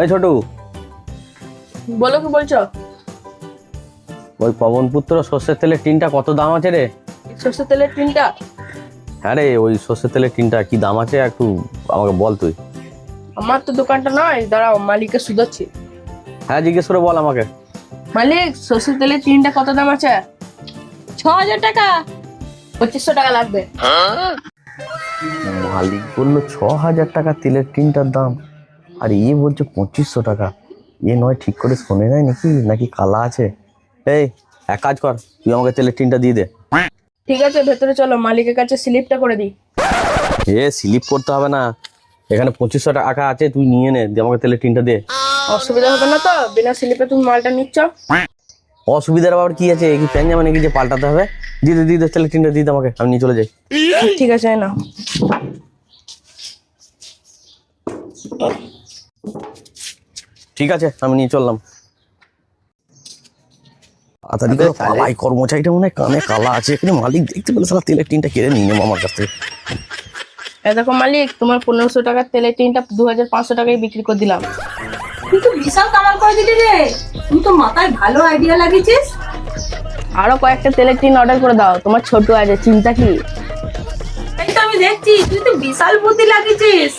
এই ছোটু, বলো, কি বলছো? ওই পবনপুত্র সর্ষের তেলের টিনটা কত দাম আছে রে? সরষের তেলের টিনটা? হ্যাঁ রে, ওই সর্ষের তেলের টিনটা কি দাম আছে একটু আমাকে বল তুই। আমার তো দোকানটা নয়, দাঁড়াও মালিককে শুধাচ্ছি। হ্যাঁ, জিজ্ঞেস করে বল আমাকে। মালিক, সরষের তেলের টিনটা কত দাম আছে? 6,000 টাকা। 2500 টাকা লাগবে। মালিক বললো 6,000 টাকা তেলের টিনটার দাম, আর বলছে 2500 টাকা। নয় ঠিক করে শোনে নাই নাকি, নাকি কালা আছে? এই, এক কাজ কর, তুই আমাকে তেলের টিনটা দিয়ে দে। ঠিক আছে, ভেতরে চলো, মালিকের কাছে স্লিপটা করে দিই। স্লিপ করতে হবে না, এখানে 2500 টাকা আছে, তুই নিয়ে নে, দিয়ে আমাকে তেলের টিনটা দে। অসুবিধা হবে না তো? বিনা স্লিপে তুমি মালটা নিচ্ছ? অসুবিধার আবার কি আছে? কি প্যান জামা নাকি যে পাল্টাতে হবে? দিয়ে দে তেলের টিনটা, দিয়ে দে আমাকে, আমি নিয়ে চলে যাই। ঠিক আছে, না ঠিক আছে, আমি নিয়ে চললাম। তাড়াতাড়ি করে পালাই, কর্মচারীটা মনে হয় কানে কালা আছে, এখানে মালিক দেখতে পেলে সারা তেলের টিনটা কেড়ে নিয়ে নেবো আমার কাছ থেকে। দেখো মালিক, তোমার 1500 টাকার তেলের টিনটা 2500 টাকায় বিক্রি করে দিলাম। তুই তো বিশাল কামাল করে দিলি রে। তুই তো মাথায় ভালো আইডিয়া লাগিয়েছিস। আরো কয়েকটা তেলের টিন অর্ডার করে দাও, তোমার ছোট আছে, চিন্তা কি? এই তো আমি দেখছি তুই তো বিশাল বুদ্ধি লাগিয়েছিস।